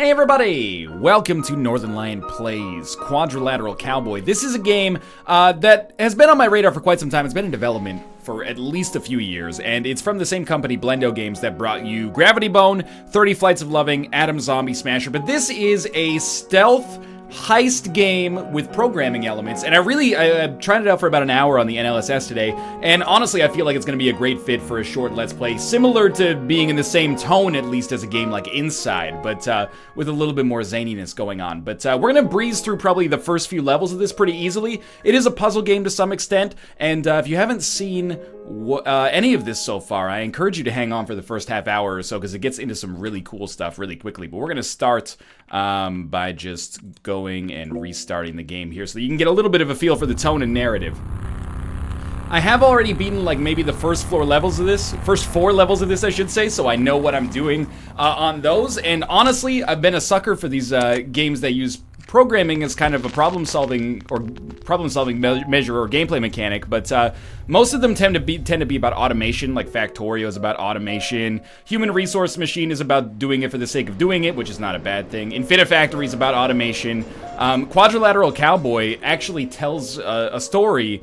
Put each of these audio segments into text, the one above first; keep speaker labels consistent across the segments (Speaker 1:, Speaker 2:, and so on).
Speaker 1: Hey everybody! Welcome to Northernlion Plays Quadrilateral Cowboy. This is a game that has been on my radar for quite some time. It's been in development for at least a few years, and it's from the same company, Blendo Games, that brought you Gravity Bone, 30 Flights of Loving, Atom Zombie Smasher. But this is a stealth heist game with programming elements, and I tried it out for about an hour on the NLSS today, and honestly I feel like it's going to be a great fit for a short Let's Play, similar to being in the same tone at least as a game like Inside, but with a little bit more zaniness going on. But we're going to breeze through probably the first few levels of this pretty easily. It is a puzzle game to some extent, and if you haven't seen any of this so far, I encourage you to hang on for the first half hour or so, because it gets into some really cool stuff really quickly. But we're going to start by just going and restarting the game here so you can get a little bit of a feel for the tone and narrative. I have already beaten like maybe the first four levels of this, I should say, so I know what I'm doing on those. And honestly, I've been a sucker for these games that use programming as kind of a problem-solving measure or gameplay mechanic, but most of them tend to be about automation. Like Factorio is about automation. Human Resource Machine is about doing it for the sake of doing it, which is not a bad thing. Infinifactory is about automation. Quadrilateral Cowboy actually tells a story,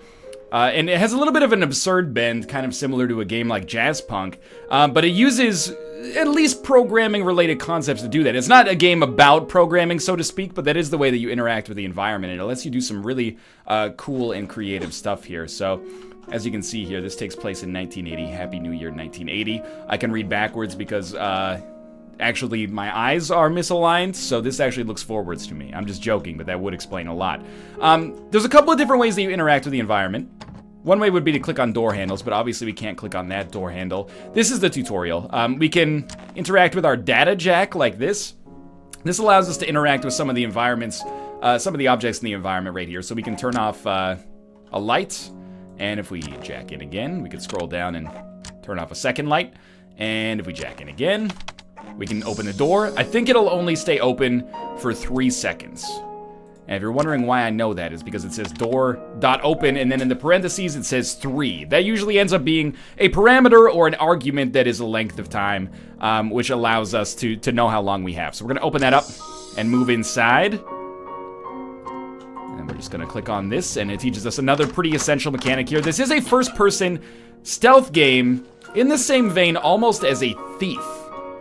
Speaker 1: and it has a little bit of an absurd bend, kind of similar to a game like Jazzpunk, but it uses at least programming-related concepts to do that. It's not a game about programming, so to speak, but that is the way that you interact with the environment, and it lets you do some really cool and creative stuff here. So, as you can see here, this takes place in 1980. Happy New Year, 1980. I can read backwards because, actually, my eyes are misaligned, so this actually looks forwards to me. I'm just joking, but that would explain a lot. There's a couple of different ways that you interact with the environment. One way would be to click on door handles, but obviously we can't click on that door handle. This is the tutorial. We can interact with our data jack like this. This allows us to interact with some of the environments, some of the objects in the environment right here. So we can turn off a light, and if we jack in again, we could scroll down and turn off a second light. And if we jack in again, we can open the door. I think it'll only stay open for 3 seconds. And if you're wondering why I know that, is because it says door.open, and then in the parentheses it says 3. That usually ends up being a parameter or an argument that is a length of time, which allows us to know how long we have. So we're going to open that up and move inside. And we're just going to click on this, and it teaches us another pretty essential mechanic here. This is a first-person stealth game in the same vein almost as a Thief.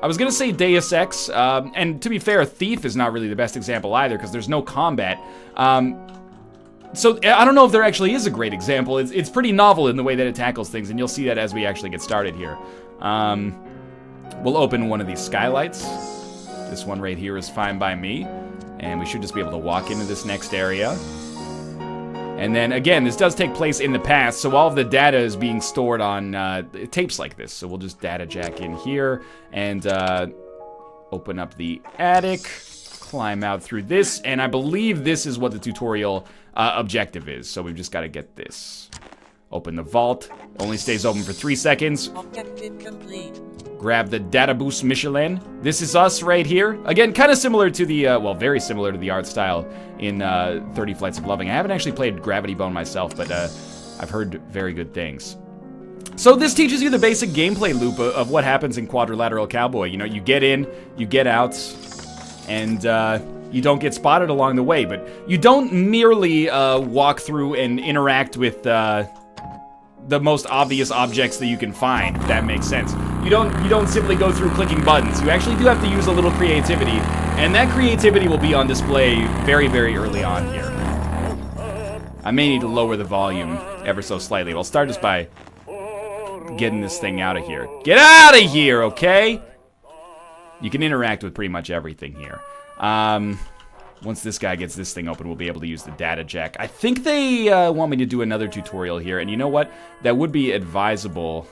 Speaker 1: I was gonna say Deus Ex, and to be fair, Thief is not really the best example either, because there's no combat. So I don't know if there actually is a great example. It's pretty novel in the way that it tackles things, and you'll see that as we actually get started here. We'll open one of these skylights. This one right here is fine by me, and we should just be able to walk into this next area. And then, again, this does take place in the past, so all of the data is being stored on tapes like this. So we'll just data jack in here and open up the attic, climb out through this, and I believe this is what the tutorial objective is. So we've just got to get this. Open the vault. Only stays open for 3 seconds.
Speaker 2: Objective complete.
Speaker 1: Grab the Data Boost Michelin. This is us right here. Again, kind of similar to the, well, very similar to the art style in 30 Flights of Loving. I haven't actually played Gravity Bone myself, but I've heard very good things. So this teaches you the basic gameplay loop of what happens in Quadrilateral Cowboy. You know, you get in, you get out, and you don't get spotted along the way, but you don't merely walk through and interact with the most obvious objects that you can find, if that makes sense. You don't simply go through clicking buttons. You actually do have to use a little creativity, and that creativity will be on display very, very early on here. I may need to lower the volume ever so slightly. I'll start just by getting this thing out of here. Get out of here, okay? You can interact with pretty much everything here. Once this guy gets this thing open, we'll be able to use the data jack. I think they want me to do another tutorial here, and you know what? That would be advisable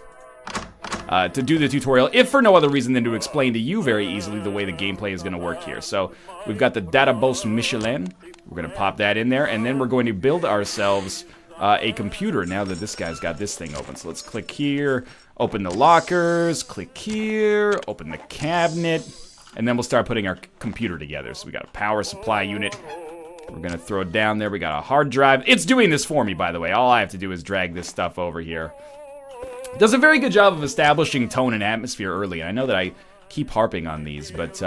Speaker 1: to do the tutorial, if for no other reason than to explain to you very easily the way the gameplay is going to work here. So we've got the Data Boost Michelin. We're going to pop that in there, and then we're going to build ourselves a computer now that this guy's got this thing open. So let's click here, open the lockers, click here, open the cabinet, and then we'll start putting our computer together. So we got a power supply unit. We're gonna throw it down there. We got a hard drive. It's doing this for me, by the way. All I have to do is drag this stuff over here. Does a very good job of establishing tone and atmosphere early. And I know that I keep harping on these, but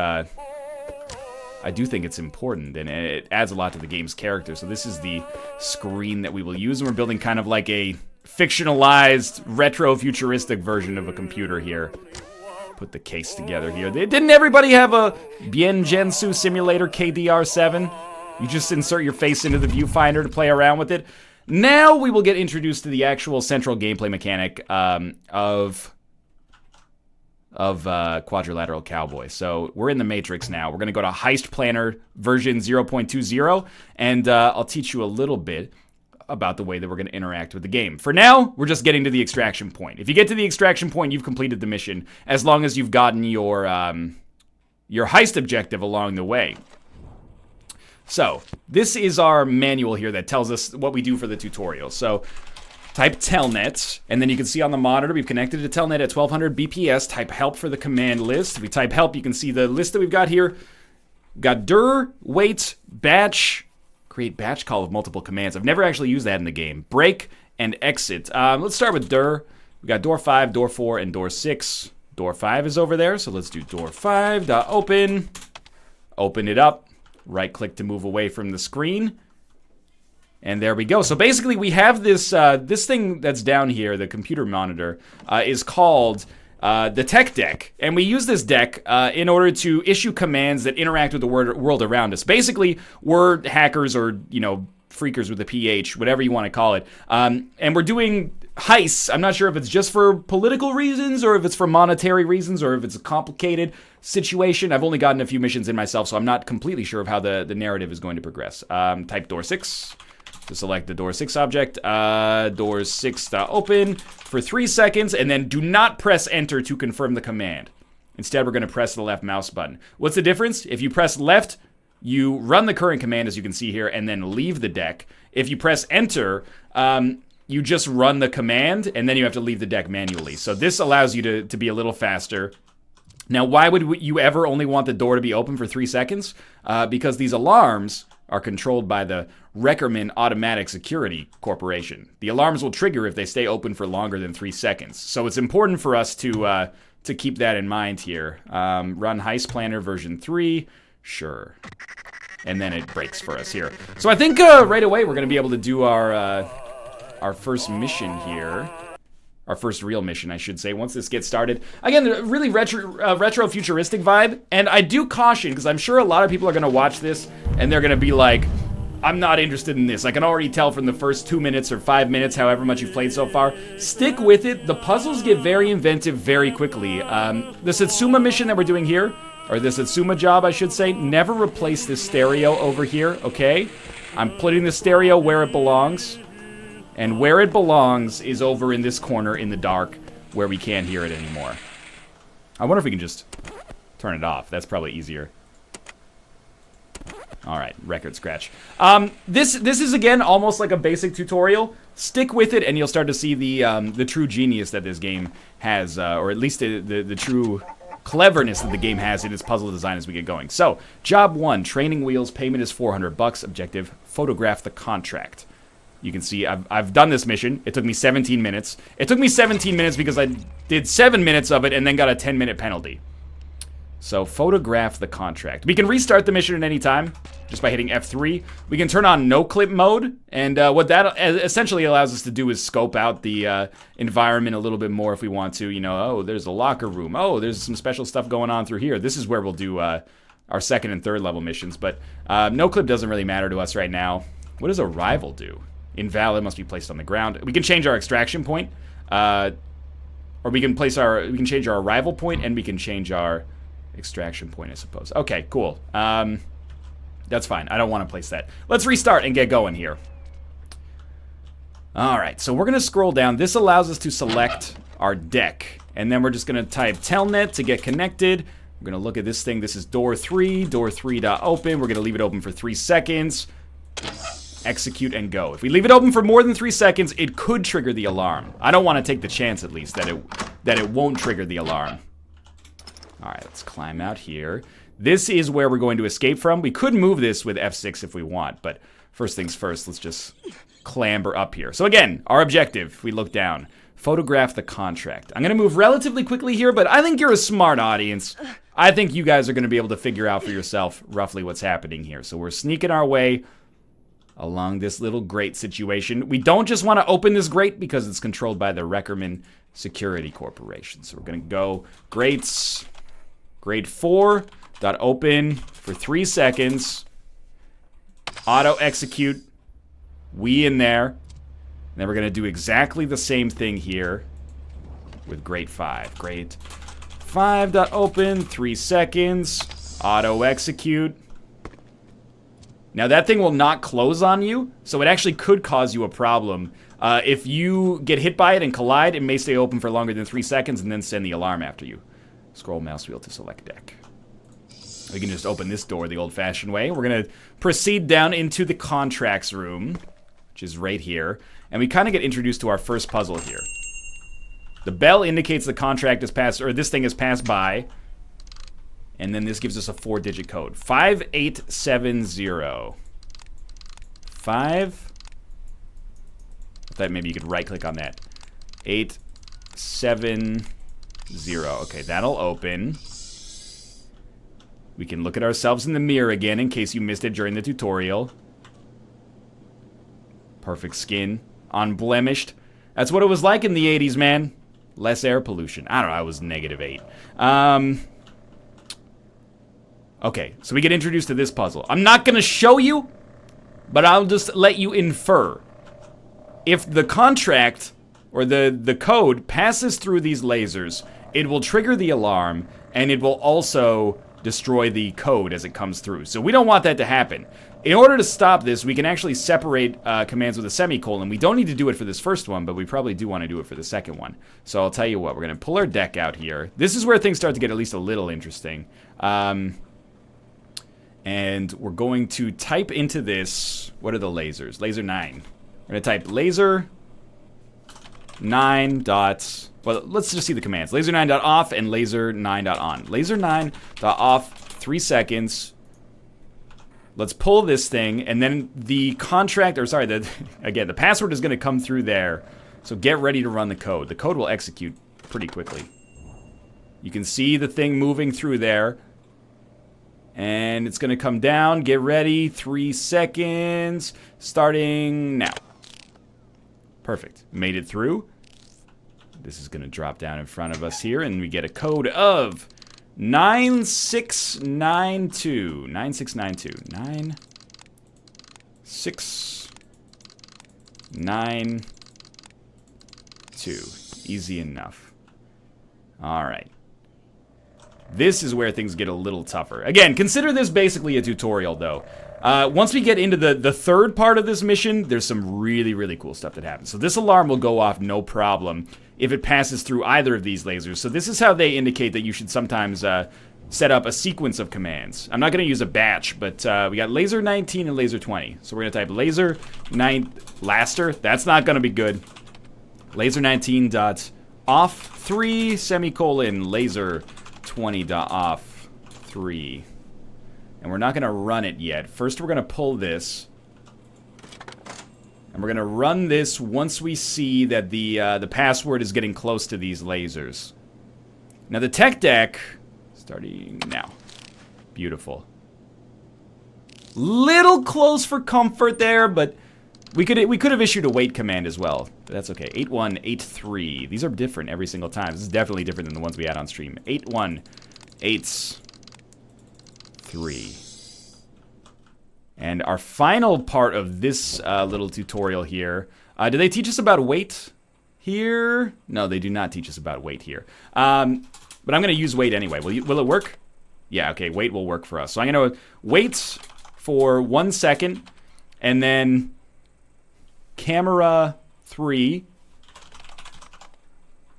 Speaker 1: I do think it's important, and it adds a lot to the game's character. So this is the screen that we will use, and we're building kind of like a fictionalized, retro-futuristic version of a computer here. Put the case together here. Didn't everybody have a Biengensu Simulator KDR7? You just insert your face into the viewfinder to play around with it. Now we will get introduced to the actual central gameplay mechanic of Quadrilateral Cowboy. So we're in the Matrix now. We're going to go to Heist Planner version 0.20, and I'll teach you a little bit about the way that we're going to interact with the game. For now, we're just getting to the extraction point. If you get to the extraction point, you've completed the mission, as long as you've gotten your heist objective along the way. So, this is our manual here that tells us what we do for the tutorial. So, type telnet, and then you can see on the monitor we've connected to telnet at 1200 BPS. Type help for the command list. If we type help, you can see the list that we've got here. We've got dir, wait, batch, create batch call with multiple commands. I've never actually used that in the game. Break and exit. Let's start with dir. We've got door 5, door 4, and door 6. Door 5 is over there, so let's do door 5, open. Open it up. Right click to move away from the screen. And there we go. So basically we have this this thing that's down here, the computer monitor, is called the tech deck. And we use this deck in order to issue commands that interact with the world around us. Basically, we're hackers or, you know, freakers with a PH, whatever you want to call it. And we're doing heists. I'm not sure if it's just for political reasons or if it's for monetary reasons or if it's a complicated situation. I've only gotten a few missions in myself, so I'm not completely sure of how the narrative is going to progress. Type door 6 to select the door 6 object. Door 6 open for 3 seconds, and then do not press enter to confirm the command. Instead, we're going to press the left mouse button. What's the difference? If you press left, you run the current command, as you can see here, and then leave the deck. If you press enter, you just run the command, and then you have to leave the deck manually. So this allows you to be a little faster. Now, why would you ever only want the door to be open for 3 seconds? Because these alarms are controlled by the Reckerman Automatic Security Corporation. The alarms will trigger if they stay open for longer than 3 seconds. So it's important for us to keep that in mind here. Run Heist Planner version 3. Sure. And then it breaks for us here. So I think right away we're going to be able to do our first mission here. Our first real mission, I should say, once this gets started. Again, really retro-futuristic vibe. And I do caution, because I'm sure a lot of people are going to watch this, and they're going to be like, I'm not interested in this. I can already tell from the first 2 minutes or 5 minutes, however much you've played so far. Stick with it. The puzzles get very inventive very quickly. The Satsuma mission that we're doing here, or the Satsuma job, I should say, never replace this stereo over here, okay? I'm putting the stereo where it belongs. And where it belongs is over in this corner in the dark where we can't hear it anymore. I wonder if we can just turn it off. That's probably easier. All right, record scratch. This is, again, almost like a basic tutorial. Stick with it, and you'll start to see the true genius that this game has, or at least the true cleverness that the game has in its puzzle design as we get going. So, job 1, training wheels, payment is $400. Objective, photograph the contract. You can see I've done this mission. It took me 17 minutes. It took me 17 minutes because I did 7 minutes of it and then got a 10-minute penalty. So photograph the contract. We can restart the mission at any time just by hitting F3. We can turn on no clip mode, and what that essentially allows us to do is scope out the environment a little bit more if we want to. You know, oh, there's a locker room. Oh, there's some special stuff going on through here. This is where we'll do our second and third level missions, but no clip doesn't really matter to us right now. What does arrival do? Invalid, must be placed on the ground. We can change our extraction point, or we can change our arrival point, and we can change our extraction point, I suppose. Okay, cool. That's fine. I don't want to place that. Let's restart and get going here. All right, so we're going to scroll down. This allows us to select our deck, and then we're just going to type telnet to get connected. We're going to look at this thing. This is door 3 open. We're going to leave it open for 3 seconds. Execute and go. If we leave it open for more than 3 seconds, it could trigger the alarm. I don't want to take the chance, at least, that it won't trigger the alarm. All right, let's climb out here. This is where we're going to escape from. We could move this with F6 if we want, but first things first, let's just clamber up here. So again, our objective, if we look down, photograph the contract. I'm going to move relatively quickly here, but I think you're a smart audience. I think you guys are going to be able to figure out for yourself roughly what's happening here. So we're sneaking our way along this little grate situation. We don't just want to open this grate because it's controlled by the Reckerman Security Corporation. So we're going to go grates, grate 4, dot open for 3 seconds. Auto execute. We in there. And then we're going to do exactly the same thing here with grate 5. Grate 5 dot open, 3 seconds. Auto execute. Now that thing will not close on you, so it actually could cause you a problem. If you get hit by it and collide, it may stay open for longer than 3 seconds and then send the alarm after you. Scroll mouse wheel to select deck. We can just open this door the old-fashioned way. We're going to proceed down into the contracts room, which is right here. And we kind of get introduced to our first puzzle here. The bell indicates the contract is passed, or this thing is passed by. And then this gives us a 4-digit code. 5870. 5. I thought maybe you could right-click on that. 870. Okay, that'll open. We can look at ourselves in the mirror again in case you missed it during the tutorial. Perfect skin. Unblemished. That's what it was like in the 80s, man. Less air pollution. I don't know, I was -8. Okay, so we get introduced to this puzzle. I'm not gonna show you, but I'll just let you infer. If the contract, or the code, passes through these lasers, it will trigger the alarm, and it will also destroy the code as it comes through. So we don't want that to happen. In order to stop this, we can actually separate commands with a semicolon. We don't need to do it for this first one, but we probably do want to do it for the second one. So I'll tell you what, we're going to pull our deck out here. This is where things start to get at least a little interesting. And we're going to type into this, what are the lasers? Laser 9. We're going to type laser 9 dot, well, let's just see the commands. Laser 9 dot off and laser 9 dot on. Laser 9 dot off, 3 seconds. Let's pull this thing, and then the contract, or sorry, again, the password is going to come through there. So get ready to run the code. The code will execute pretty quickly. You can see the thing moving through there. And it's going to come down. Get ready. 3 seconds. Starting now. Perfect. Made it through. This is going to drop down in front of us here, and we get a code of 9692. 9692. 9692. Easy enough. All right. This is where things get a little tougher. Again, consider this basically a tutorial, though. Once we get into the third part of this mission, there's some really, really cool stuff that happens. So this alarm will go off no problem if it passes through either of these lasers. So this is how they indicate that you should sometimes set up a sequence of commands. I'm not going to use a batch, but we got laser 19 and laser 20. So we're going to type laser 9 laster. That's not going to be good. Laser 19 dot off 3 semicolon laser 20 dot off 3. And we're not going to run it yet. First we're going to pull this. And we're going to run this once we see that the password is getting close to these lasers. Now the tech deck, starting now. Beautiful. Little close for comfort there, but we could have issued a wait command as well. But that's okay. 8183. These are different every single time. This is definitely different than the ones we had on stream. 8183. And our final part of this little tutorial here. Do they teach us about wait here? No, they do not teach us about wait here. But I'm going to use wait anyway. Will it work? Yeah, okay, wait will work for us. So I'm going to wait for 1 second, and then camera 3.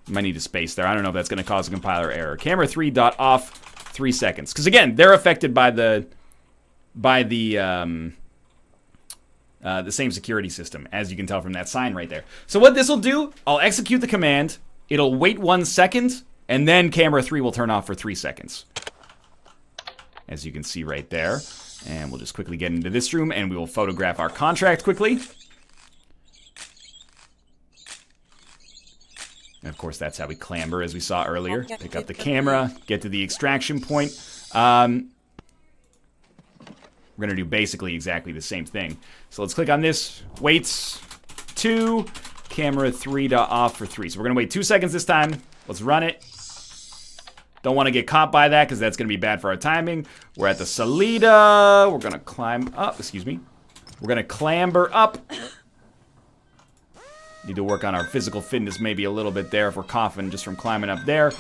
Speaker 1: Might need a space there. I don't know if that's going to cause a compiler error. Camera 3 dot off 3 seconds. Because again, they're affected by the same security system, as you can tell from that sign right there. So what this will do, I'll execute the command. It'll wait 1 second, and then camera 3 will turn off for 3 seconds. As you can see right there. And we'll just quickly get into this room, and we will photograph our contract quickly. And of course, that's how we clamber, as we saw earlier. Pick up the camera, get to the extraction point. We're going to do basically exactly the same thing. So let's click on this. Waits 2, camera 3 to off for 3. So we're going to wait 2 seconds this time. Let's run it. Don't want to get caught by that because that's going to be bad for our timing. We're at the Salida. We're going to climb up. Excuse me. We're going to clamber up. Need to work on our physical fitness maybe a little bit there if we're coughing just from climbing up there.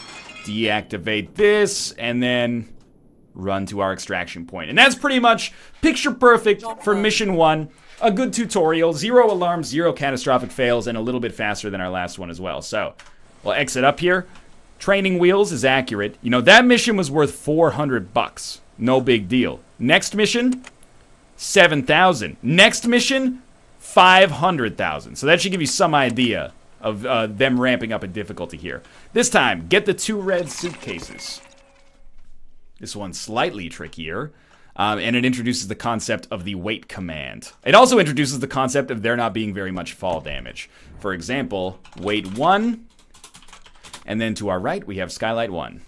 Speaker 1: Deactivate this and then run to our extraction point. And that's pretty much picture perfect for mission 1. A good tutorial. 0 alarms, 0 catastrophic fails, and a little bit faster than our last one as well. So we'll exit up here. Training wheels is accurate. You know, that mission was worth $400. No big deal. Next mission, 7,000. Next mission, 500,000. So that should give you some idea of them ramping up in difficulty here. This time, get the 2 red suitcases. This one's slightly trickier. And it introduces the concept of the wait command. It also introduces the concept of there not being very much fall damage. For example, wait 1. And then to our right, we have Skylight 1.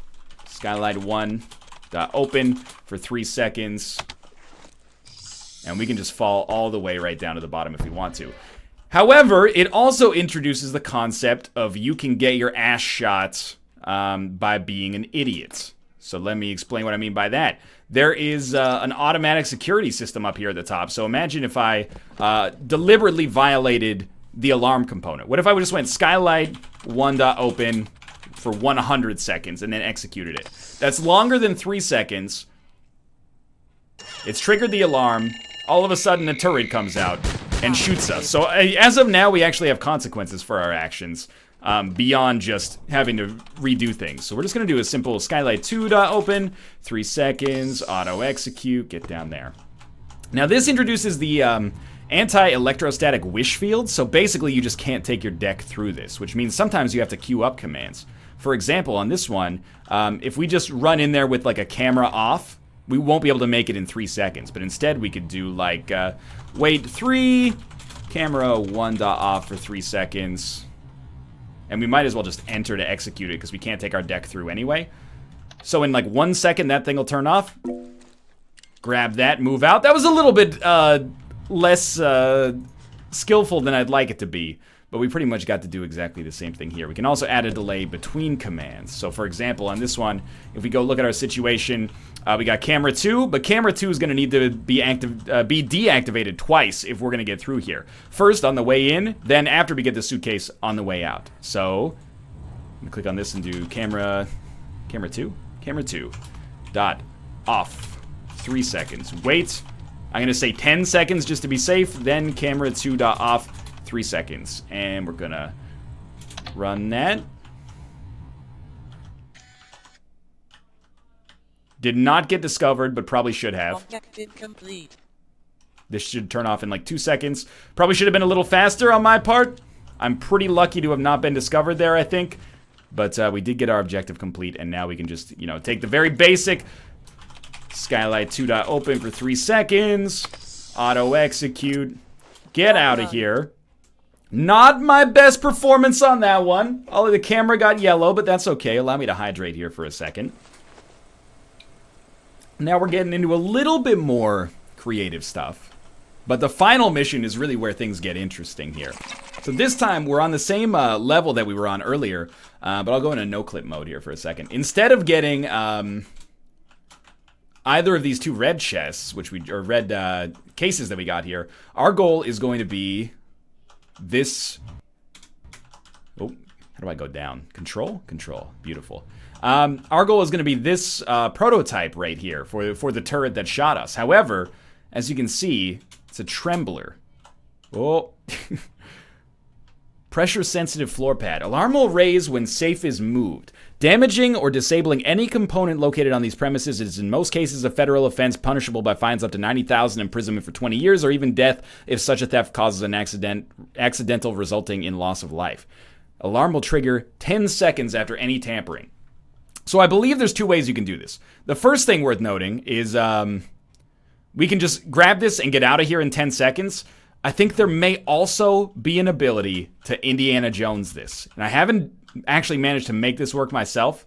Speaker 1: Skylight 1, open for 3 seconds. And we can just fall all the way right down to the bottom if we want to. However, it also introduces the concept of you can get your ass shot by being an idiot. So let me explain what I mean by that. There is an automatic security system up here at the top. So imagine if I deliberately violated the alarm component. What if I just went Skylight 1 open for 100 seconds and then executed it? That's longer than 3 seconds. It's triggered the alarm. All of a sudden, a turret comes out and shoots us. So as of now, we actually have consequences for our actions beyond just having to redo things. So we're just going to do a simple Skylight 2 open, 3 seconds, auto execute, get down there. Now this introduces the anti-electrostatic wish field. So basically, you just can't take your deck through this, which means sometimes you have to queue up commands. For example, on this one, if we just run in there with like a camera off, we won't be able to make it in 3 seconds. But instead, we could do like, wait 3, camera 1 off for 3 seconds. And we might as well just enter to execute it because we can't take our deck through anyway. So in like 1 second, that thing will turn off. Grab that, move out. That was a little bit less skillful than I'd like it to be. But we pretty much got to do exactly the same thing here. We can also add a delay between commands. So for example, on this one, if we go look at our situation, we got camera 2, but camera 2 is going to need to be deactivated twice if we're going to get through here. First on the way in, then after we get the suitcase on the way out. So I'm going to click on this and do camera 2, dot off, 3 seconds. Wait, I'm going to say 10 seconds just to be safe, then camera 2 dot off, 3 seconds. And we're going to run that. Did not get discovered, but probably should have.
Speaker 2: Objective complete.
Speaker 1: This should turn off in like 2 seconds. Probably should have been a little faster on my part. I'm pretty lucky to have not been discovered there, I think. But we did get our objective complete, and now we can just, you know, take the very basic Skylight 2 open for 3 seconds. Auto execute. Get out of here. Not my best performance on that one. Although the camera got yellow, but that's okay. Allow me to hydrate here for a second. Now we're getting into a little bit more creative stuff. But the final mission is really where things get interesting here. So this time we're on the same level that we were on earlier. But I'll go into no-clip mode here for a second. Instead of getting either of these 2 red chests, or red cases that we got here, our goal is going to be this. Oh, how do I go down? Control? Control. Beautiful. Our goal is going to be this prototype right here for the turret that shot us. However, as you can see, it's a trembler. Oh. Pressure-sensitive floor pad. Alarm will raise when safe is moved. Damaging or disabling any component located on these premises is in most cases a federal offense punishable by fines up to $90,000, imprisonment for 20 years, or even death if such a theft causes an accidental resulting in loss of life. Alarm will trigger 10 seconds after any tampering. So I believe there's 2 ways you can do this. The first thing worth noting is we can just grab this and get out of here in 10 seconds. I think there may also be an ability to Indiana Jones this. And I haven't actually managed to make this work myself.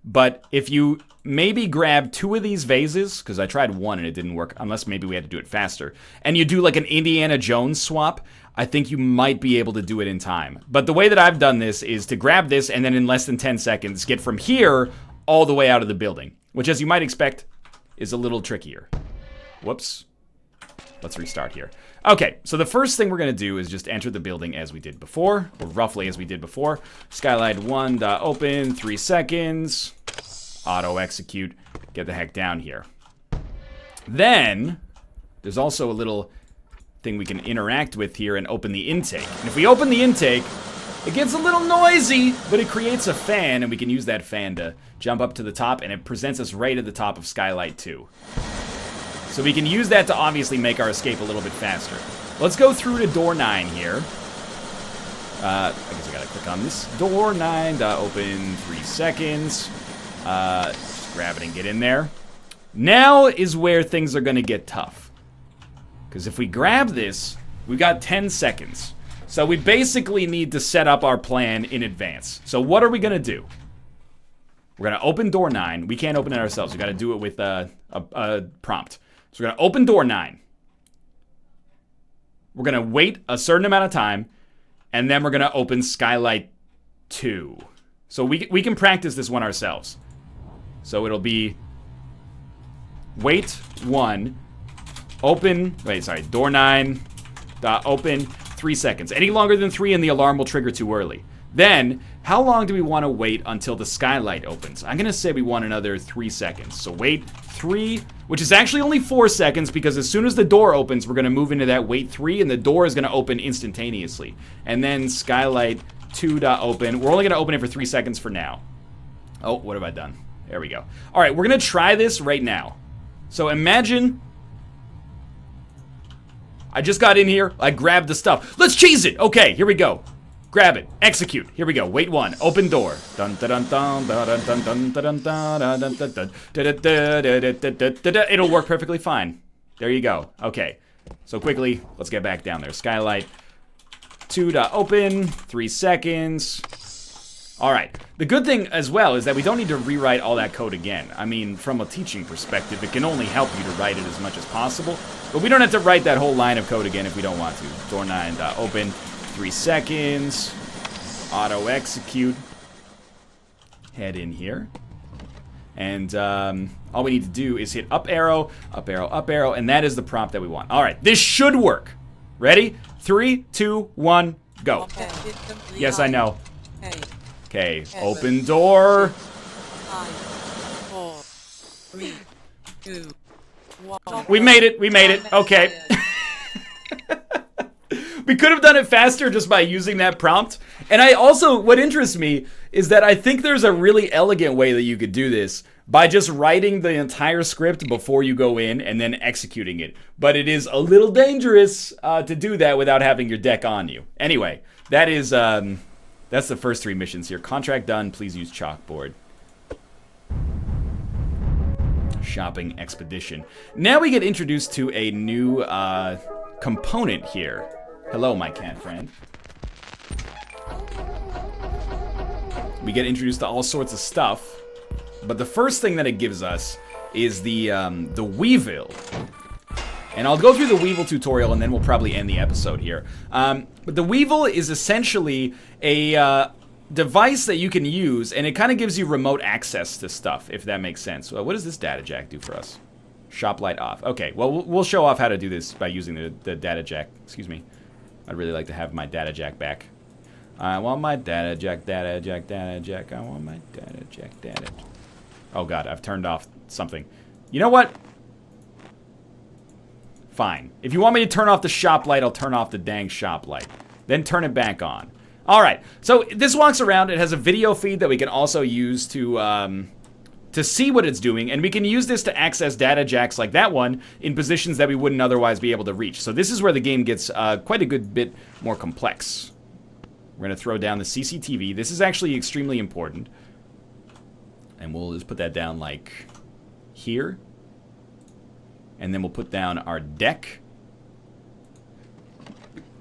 Speaker 1: But if you maybe grab 2 of these vases, because I tried 1 and it didn't work, unless maybe we had to do it faster, and you do like an Indiana Jones swap, I think you might be able to do it in time. But the way that I've done this is to grab this and then in less than 10 seconds get from here all the way out of the building, which, as you might expect, is a little trickier. Whoops. Let's restart here. Okay, so the first thing we're going to do is just enter the building as we did before, or roughly as we did before. Skylight 1, open, 3 seconds. Auto execute. Get the heck down here. Then, there's also a little thing we can interact with here and open the intake. And if we open the intake, it gets a little noisy, but it creates a fan, and we can use that fan to jump up to the top, and it presents us right at the top of Skylight 2. So we can use that to obviously make our escape a little bit faster. Let's go through to door 9 here. I guess I gotta click on this. Door 9, open, 3 seconds. Just grab it and get in there. Now is where things are gonna get tough. Because if we grab this, we got 10 seconds. So we basically need to set up our plan in advance. So what are we gonna do? We're gonna open door 9. We can't open it ourselves. We gotta do it with a prompt. So we're going to open door 9. We're going to wait a certain amount of time, and then we're going to open Skylight 2. So we can practice this one ourselves. So it'll be wait 1, open, door 9, open, 3 seconds. Any longer than 3 and the alarm will trigger too early. Then, how long do we want to wait until the skylight opens? I'm going to say we want another 3 seconds. So wait 3, which is actually only 4 seconds, because as soon as the door opens, we're going to move into that wait 3, and the door is going to open instantaneously. And then Skylight 2 open. We're only going to open it for 3 seconds for now. Oh, what have I done? There we go. All right, we're going to try this right now. So imagine I just got in here. I grabbed the stuff. Let's cheese it. Okay, here we go. Grab it. Execute. Here we go. Wait 1. Open door. Dun dun dun dun dun dun dun dun dun dun. It'll work perfectly fine. There you go. Okay. So quickly, let's get back down there. Skylight 2 open. 3 seconds. All right. The good thing as well is that we don't need to rewrite all that code again. I mean, from a teaching perspective, it can only help you to write it as much as possible. But we don't have to write that whole line of code again if we don't want to. Door 9 open. 3 seconds. Auto execute. Head in here. And all we need to do is hit up arrow, and that is the prompt that we want. All right, this should work. Ready? 3, 2, 1, go. Yes, I know. Okay, open door.
Speaker 2: 5, 4, 3, 2, 1.
Speaker 1: We made it. We made it. Okay. We could have done it faster just by using that prompt. And I also, what interests me is that I think there's a really elegant way that you could do this by just writing the entire script before you go in and then executing it. But it is a little dangerous to do that without having your deck on you. Anyway, that is, that's the first 3 missions here. Contract done, please use chalkboard. Shopping expedition. Now we get introduced to a new component here. Hello, my cat friend. We get introduced to all sorts of stuff, but the first thing that it gives us is the Weevil. And I'll go through the Weevil tutorial, and then we'll probably end the episode here. But the Weevil is essentially a device that you can use, and it kind of gives you remote access to stuff, if that makes sense. What does this data jack do for us? Shop light off. Okay, well, we'll show off how to do this by using the data jack. Excuse me. I'd really like to have my data jack back. I want my data jack, data jack, data jack. I want my data jack, data jack. Oh god, I've turned off something. You know what? Fine. If you want me to turn off the shop light, I'll turn off the dang shop light. Then turn it back on. Alright, so this walks around. It has a video feed that we can also use to see what it's doing, and we can use this to access data jacks like that one in positions that we wouldn't otherwise be able to reach. So this is where the game gets quite a good bit more complex. We're going to throw down the CCTV. This is actually extremely important. And we'll just put that down like here. And then we'll put down our deck.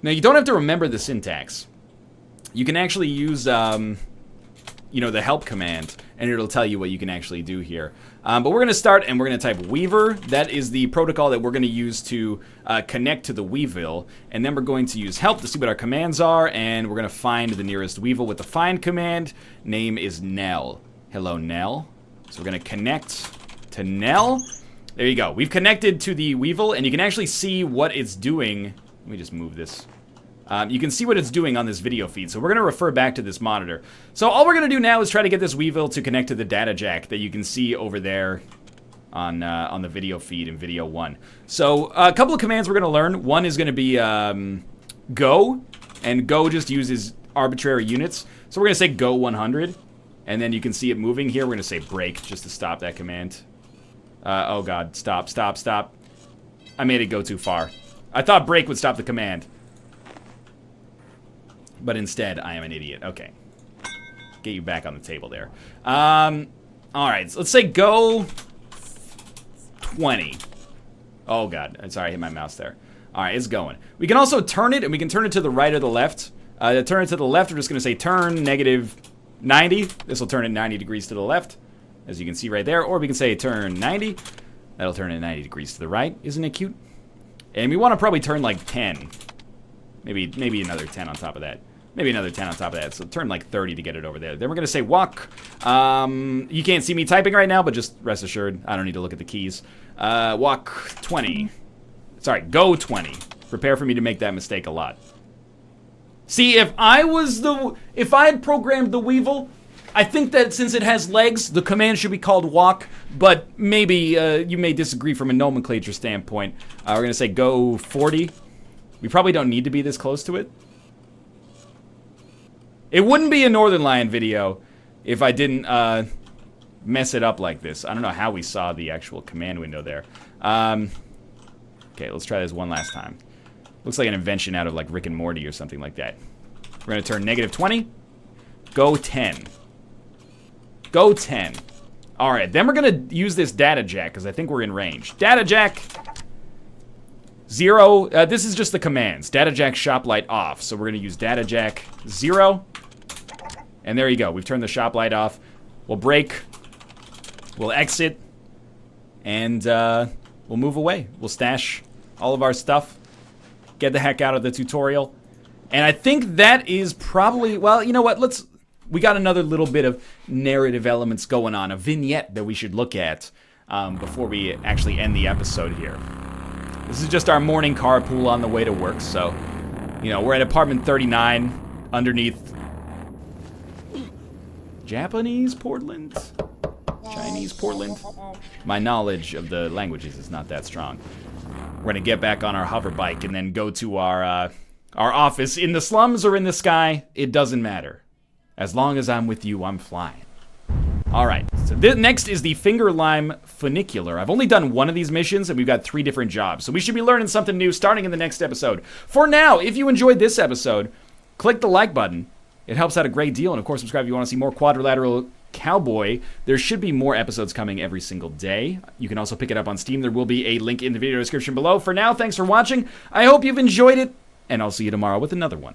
Speaker 1: Now you don't have to remember the syntax. You can actually use you know, the help command, and it'll tell you what you can actually do here. But we're going to start, and we're going to type Weaver. That is the protocol that we're going to use to connect to the Weevil. And then we're going to use help to see what our commands are, and we're going to find the nearest Weevil with the find command. Name is Nell. Hello, Nell. So we're going to connect to Nell. There you go. We've connected to the Weevil, and you can actually see what it's doing. Let me just move this. You can see what it's doing on this video feed, so we're going to refer back to this monitor. So all we're going to do now is try to get this Weevil to connect to the data jack that you can see over there on the video feed in video 1. So a couple of commands we're going to learn. One is going to be go, and go just uses arbitrary units. So we're going to say go 100, and then you can see it moving here. We're going to say break just to stop that command. Oh god, stop, stop, stop. I made it go too far. I thought break would stop the command. But instead, I am an idiot. Okay. Get you back on the table there. Alright, so let's say go 20. Oh god, I'm sorry, I hit my mouse there. Alright, it's going. We can also turn it, and we can turn it to the right or the left. To turn it to the left, we're just going to say turn negative 90. This will turn it 90 degrees to the left, as you can see right there. Or we can say turn 90. That'll turn it 90 degrees to the right. Isn't it cute? And we want to probably turn like 10. Maybe another 10 on top of that. Maybe another 10 on top of that. So turn like 30 to get it over there. Then we're going to say walk. You can't see me typing right now, but just rest assured, I don't need to look at the keys. Walk 20. Sorry, go 20. Prepare for me to make that mistake a lot. See, if I had programmed the Weevil, I think that since it has legs, the command should be called walk, but maybe you may disagree from a nomenclature standpoint. We're going to say go 40. We probably don't need to be this close to it. It wouldn't be a Northernlion video if I didn't mess it up like this. I don't know how we saw the actual command window there. Okay, let's try this one last time. Looks like an invention out of like Rick and Morty or something like that. We're going to turn negative 20. Go 10. Go 10. Alright, then we're going to use this data jack because I think we're in range. Data jack 0. This is just the commands. Data jack shop light off. So we're going to use data jack 0. And there you go. We've turned the shop light off. We'll break. We'll exit. And we'll move away. We'll stash all of our stuff. Get the heck out of the tutorial. And I think that is probably, well, you know what? We got another little bit of narrative elements going on. A vignette that we should look at before we actually end the episode here. This is just our morning carpool on the way to work, so, you know, we're at apartment 39 underneath Japanese Portland? Chinese Portland? My knowledge of the languages is not that strong. We're gonna get back on our hover bike and then go to our office in the slums or in the sky. It doesn't matter. As long as I'm with you, I'm flying. Alright, so next is the Finger Lime Funicular. I've only done one of these missions, and we've got 3 different jobs. So we should be learning something new starting in the next episode. For now, if you enjoyed this episode, click the like button. It helps out a great deal. And of course, subscribe if you want to see more Quadrilateral Cowboy. There should be more episodes coming every single day. You can also pick it up on Steam. There will be a link in the video description below. For now, thanks for watching. I hope you've enjoyed it, and I'll see you tomorrow with another one.